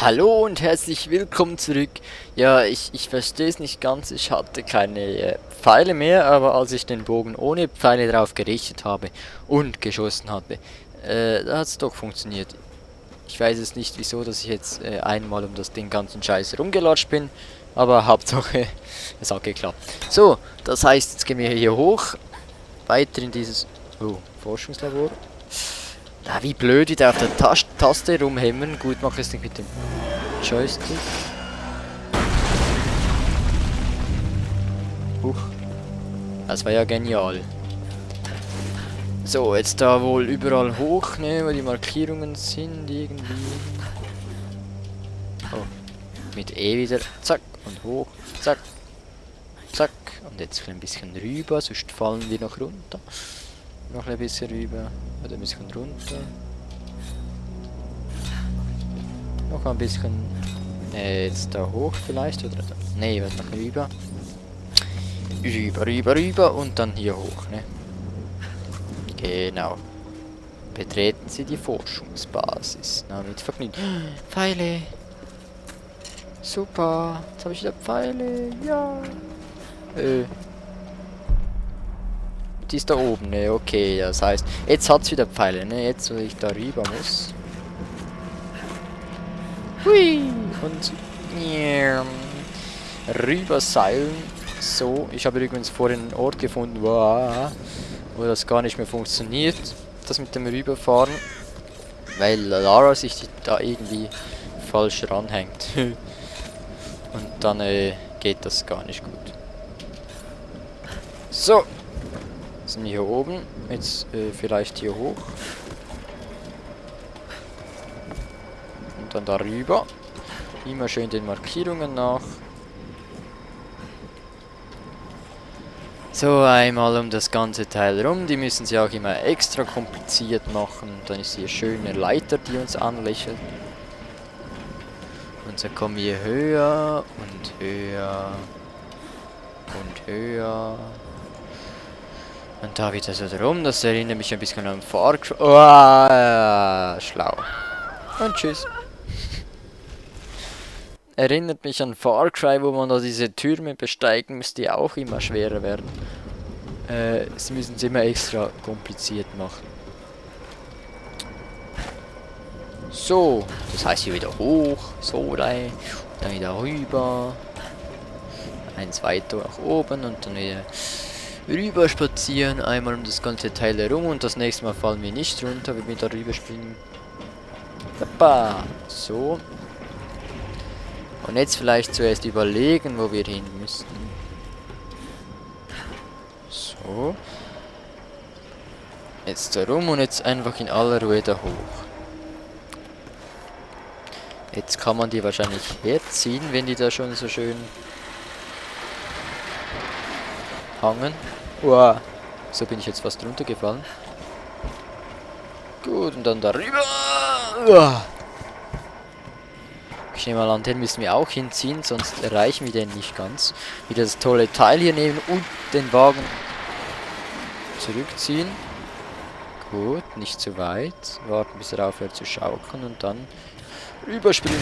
Hallo und herzlich willkommen zurück. Ja, ich verstehe es nicht ganz. Ich hatte keine Pfeile mehr, aber als ich den Bogen ohne Pfeile drauf gerichtet habe und geschossen habe, da hat es doch funktioniert. Ich weiß es nicht, wieso, dass ich jetzt einmal um das den ganzen Scheiß rumgelatscht bin, aber Hauptsache, es hat geklappt. So, das heißt, jetzt gehen wir hier hoch, weiter in dieses Forschungslabor. Na, wie blöd, wieder auf der Taste rumhämmern. Gut, mach es nicht mit dem Joystick. Huch. Das war ja genial. So, jetzt da wohl überall hoch, ne, wo die Markierungen sind, irgendwie. Oh. Mit E wieder. Zack. Und hoch. Zack. Zack. Und jetzt ein bisschen rüber, sonst fallen wir noch runter. Noch ein bisschen rüber. Oder ein bisschen runter. Noch ein bisschen. Jetzt da hoch vielleicht. Oder da. Nee, was noch rüber. Rüber und dann hier hoch, ne? Genau. Betreten Sie die Forschungsbasis. Na, mit Vergnügen. Pfeile. Super. Jetzt habe ich wieder Pfeile. Ja. Die ist da oben, ne? Okay, das heißt, jetzt hat's wieder Pfeile, ne? Jetzt, wo ich da rüber muss. Hui! Und rüber seilen. So, ich habe übrigens vorhin einen Ort gefunden, wo das gar nicht mehr funktioniert. Das mit dem Rüberfahren. Weil Lara sich da irgendwie falsch ranhängt. Und dann geht das gar nicht gut. So. Sind hier oben. Jetzt vielleicht hier hoch. Und dann darüber. Immer schön den Markierungen nach. So, einmal um das ganze Teil rum. Die müssen sie auch immer extra kompliziert machen. Dann ist hier schöne Leiter, die uns anlächelt. Und so kommen wir höher und höher und höher. Und da wieder so drum. Das erinnert mich ein bisschen an Far Cry. Oh, schlau. Und tschüss. Erinnert mich an Far Cry, wo man da diese Türme besteigen muss, die auch immer schwerer werden. Sie müssen es immer extra kompliziert machen. So, das heißt hier wieder hoch, so rein, dann wieder rüber. Eins weiter nach oben und dann wieder rüber spazieren, einmal um das ganze Teil herum und das nächste Mal fallen wir nicht runter, wenn wir da rüber springen. Hoppa, so. Und jetzt vielleicht zuerst überlegen, wo wir hin müssen. So. Jetzt da rum und jetzt einfach in aller Ruhe da hoch. Jetzt kann man die wahrscheinlich herziehen, wenn die da schon so schön hangen. Uah. So bin ich jetzt fast runtergefallen. Gut, und dann darüber. Uah. Ich nehme mal an, den müssen wir auch hinziehen, sonst erreichen wir den nicht ganz. Wieder das tolle Teil hier nehmen und den Wagen zurückziehen. Gut, nicht zu weit. Warten, bis er aufhört zu schaukeln und dann rüberspringen.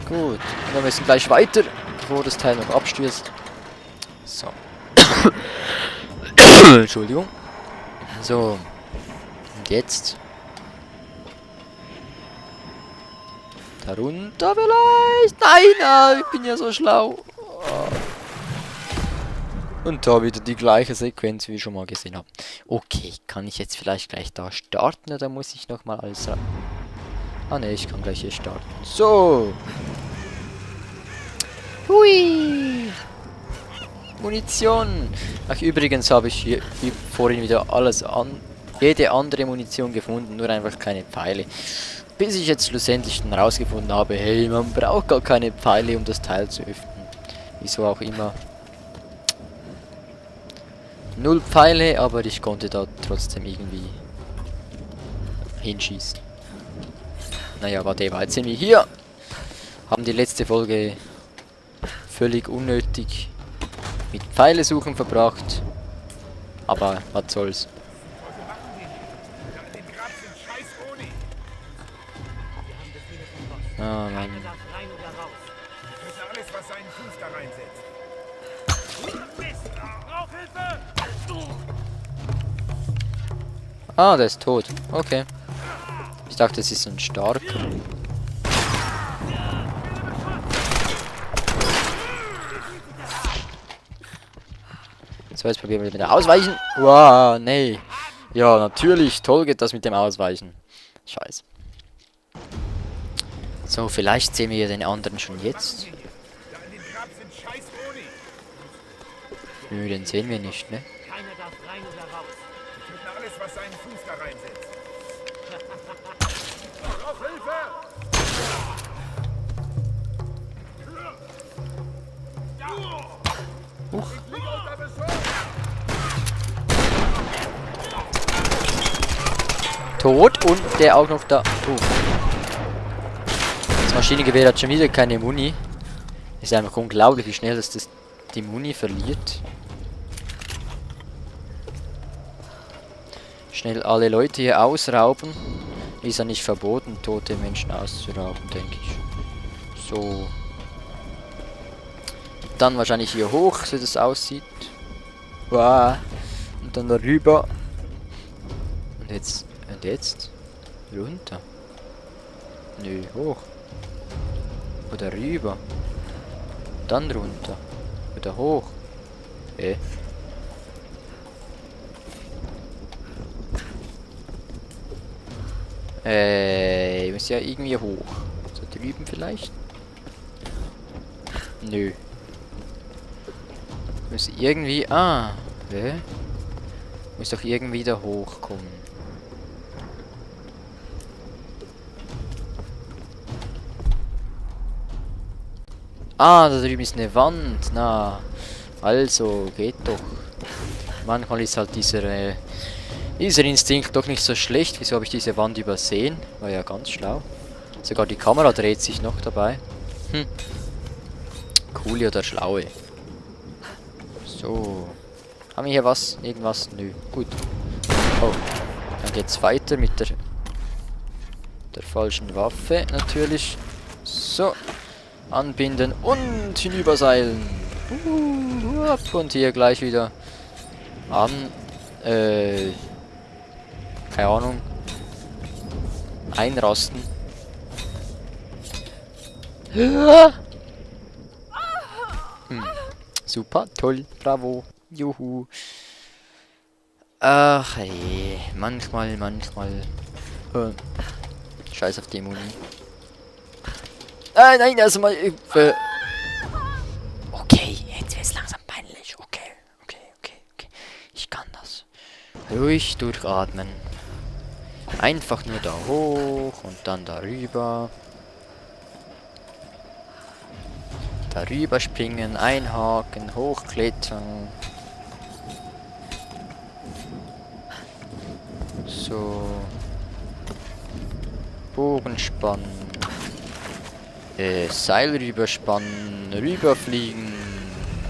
Gut, und dann müssen wir gleich weiter, bevor das Teil noch abstürzt. So. Entschuldigung. So. Und jetzt. Darunter vielleicht. Nein, ich bin ja so schlau. Und da wieder die gleiche Sequenz, wie wir schon mal gesehen haben. Okay, kann ich jetzt vielleicht gleich da starten oder muss ich nochmal alles rein? Ah ne, ich kann gleich hier starten. So. Hui. Munition. Ach, übrigens habe ich hier vorhin wieder jede andere Munition gefunden, nur einfach keine Pfeile. Bis ich jetzt schlussendlich dann rausgefunden habe, hey, man braucht gar keine Pfeile, um das Teil zu öffnen. Wieso auch immer. 0 Pfeile, aber ich konnte da trotzdem irgendwie hinschießen. Naja, warte, jetzt sind wir hier. Haben die letzte Folge völlig unnötig mit Pfeile suchen verbracht. Aber was soll's. Oh Mann. Keiner darf rein oder raus. Ich töte alles, was seinen Fuß da reinsetzt. Mist! Rauchhilfe! Ah, der ist tot. Okay. Ich dachte, es ist ein starker. So, jetzt probieren wir mit dem Ausweichen. Wow, nee. Ja, natürlich. Toll geht das mit dem Ausweichen. Scheiße. So, vielleicht sehen wir den anderen schon jetzt. Da in dem Grab sind scheiß Oni. Nö, den sehen wir nicht, ne? Keiner darf rein oder raus. Ich töte alles, was seinen Fuß da reinsetzt. Rauchhilfe! Ich liege unter Beschuss! Tot und der auch noch da. Das Maschinengewehr hat schon wieder keine Muni. Ist einfach unglaublich, wie schnell das die Muni verliert. Schnell alle Leute hier ausrauben. Ist ja nicht verboten, tote Menschen auszurauben, denke ich. So. Dann wahrscheinlich hier hoch, so das aussieht. Wow. Und dann darüber. Und jetzt. Und jetzt? Runter. Nö, hoch. Oder rüber. Dann runter. Oder hoch. Ich muss ja irgendwie hoch. So drüben vielleicht? Nö. Muss irgendwie... Ah. Muss doch irgendwie da hochkommen. Ah, da drüben ist eine Wand. Na, also, geht doch. Manchmal ist halt dieser Instinkt doch nicht so schlecht. Wieso habe ich diese Wand übersehen? War ja ganz schlau. Sogar die Kamera dreht sich noch dabei. Coole oder schlaue. So. Haben wir hier was? Irgendwas? Nö. Gut. Oh. Dann geht's weiter mit der falschen Waffe natürlich. So. Anbinden und hinüberseilen. Und hier gleich wieder an. Keine Ahnung. Einrasten. Super, toll, bravo, juhu. Ach ey, manchmal. Scheiß auf die Muni. Nein, also mal. Okay, jetzt wird's langsam peinlich. Okay. Ich kann das. Ruhig durchatmen. Einfach nur da hoch und dann darüber. Darüber springen, einhaken, hochklettern. So. Bogen spannen. Seil rüberspannen, rüberfliegen,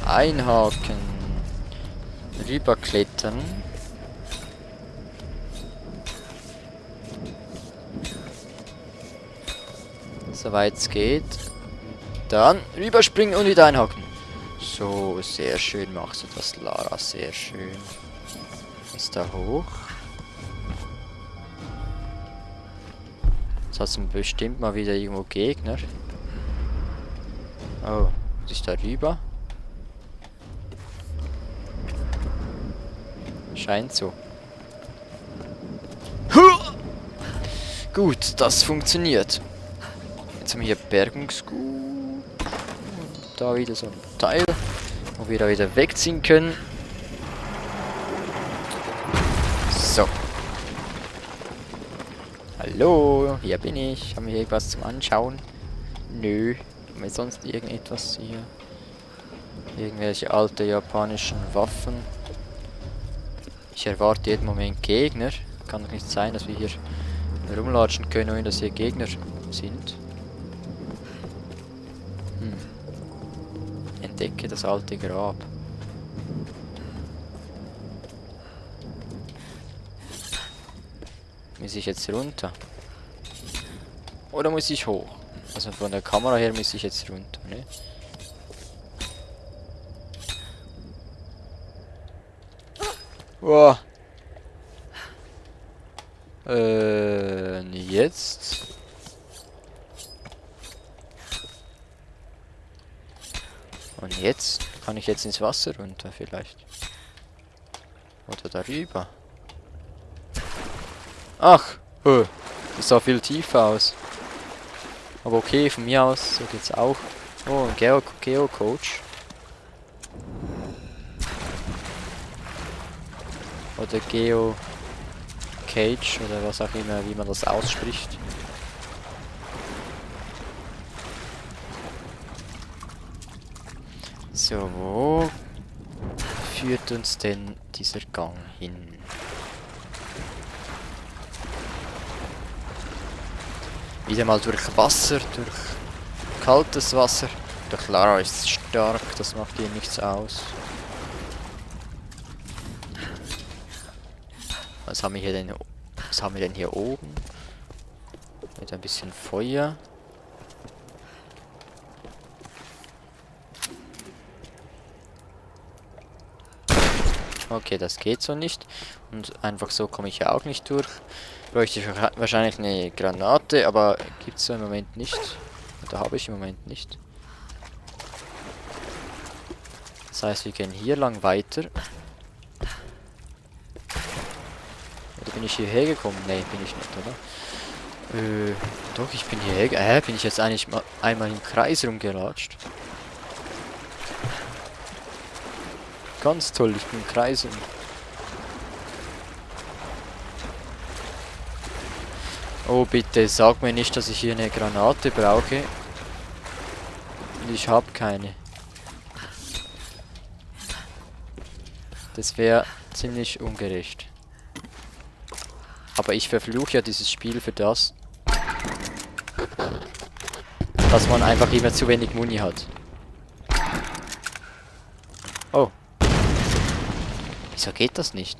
einhaken, rüberklettern. Soweit es geht. Dann rüberspringen und wieder einhaken. So, sehr schön machst du das, Lara, sehr schön. Ist da hoch. Jetzt hast du bestimmt mal wieder irgendwo Gegner. Oh, muss ich da rüber? Scheint so. Gut, das funktioniert. Jetzt haben wir hier Bergungsgut. Und da wieder so ein Teil, wo wir da wieder wegziehen können. So. Hallo, hier bin ich. Haben wir hier irgendwas zum Anschauen? Nö. Haben wir sonst irgendetwas hier? Irgendwelche alte japanischen Waffen. Ich erwarte jeden Moment Gegner. Kann doch nicht sein, dass wir hier rumlatschen können, ohne dass hier Gegner sind. Entdecke das alte Grab. Muss ich jetzt runter? Oder muss ich hoch? Also von der Kamera her müsste ich jetzt runter, ne? Wow. Jetzt. Und jetzt kann ich jetzt ins Wasser runter vielleicht. Oder darüber. Ach, das sah viel tiefer aus. Aber okay, von mir aus, so geht's auch. Oh, ein Geo-Coach. Oder Geo-Cage oder was auch immer, wie man das ausspricht. So, wo führt uns denn dieser Gang hin? Wieder mal durch Wasser, durch kaltes Wasser. Der Clara ist stark, das macht ihr nichts aus. Was haben wir hier denn? Was haben wir denn hier oben? Mit ein bisschen Feuer. Okay, das geht so nicht. Und einfach so komme ich ja auch nicht durch. Bräuchte ich wahrscheinlich eine Granate, aber gibt es so im Moment nicht. Oder habe ich im Moment nicht. Das heißt, wir gehen hier lang weiter. Oder bin ich hierher gekommen? Ne, bin ich nicht, oder? Doch, ich bin hierher. Bin ich jetzt eigentlich mal einmal im Kreis rumgelatscht? Ganz toll, ich bin im Kreis rum. Oh, bitte, sag mir nicht, dass ich hier eine Granate brauche. Und ich habe keine. Das wäre ziemlich ungerecht. Aber ich verfluche ja dieses Spiel für das, dass man einfach immer zu wenig Muni hat. Oh. Wieso geht das nicht?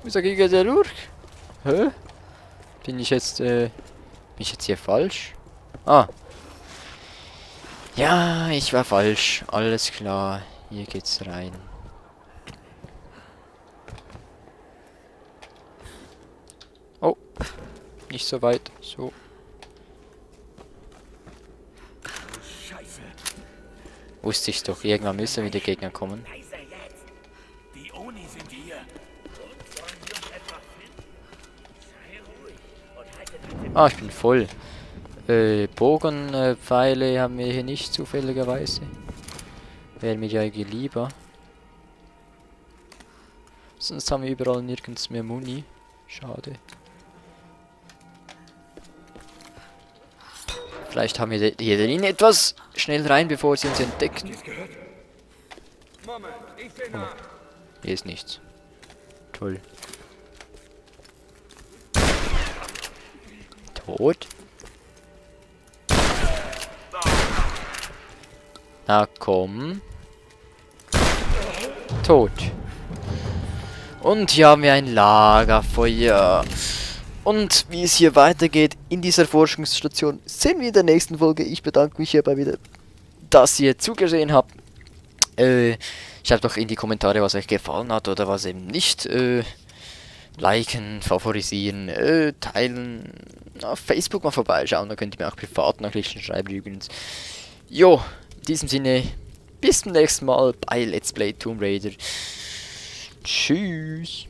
Wieso geht der durch? Hä? Bin ich jetzt hier falsch? Ah. Ja, ich war falsch. Alles klar. Hier geht's rein. Oh. Nicht so weit. So. Scheiße. Wusste ich doch. Irgendwann müssen wieder Gegner kommen. Leise jetzt. Die Oni sind hier. Ah, ich bin voll. Bogenpfeile haben wir hier nicht zufälligerweise. Wäre mir ja lieber. Sonst haben wir überall nirgends mehr Muni. Schade. Vielleicht haben wir hier drin etwas. Schnell rein, bevor sie uns entdecken. Moment, ich bin nah. Hier ist nichts. Toll. Tot. Na komm. Tot. Und hier haben wir ein Lagerfeuer. Und wie es hier weitergeht in dieser Forschungsstation, sehen wir in der nächsten Folge. Ich bedanke mich hierbei wieder, dass ihr zugesehen habt. Schreibt doch in die Kommentare, was euch gefallen hat oder was eben nicht. Liken, favorisieren, teilen, auf Facebook mal vorbeischauen, da könnt ihr mir auch Privatnachrichten schreiben übrigens. Jo, in diesem Sinne, bis zum nächsten Mal bei Let's Play Tomb Raider. Tschüss.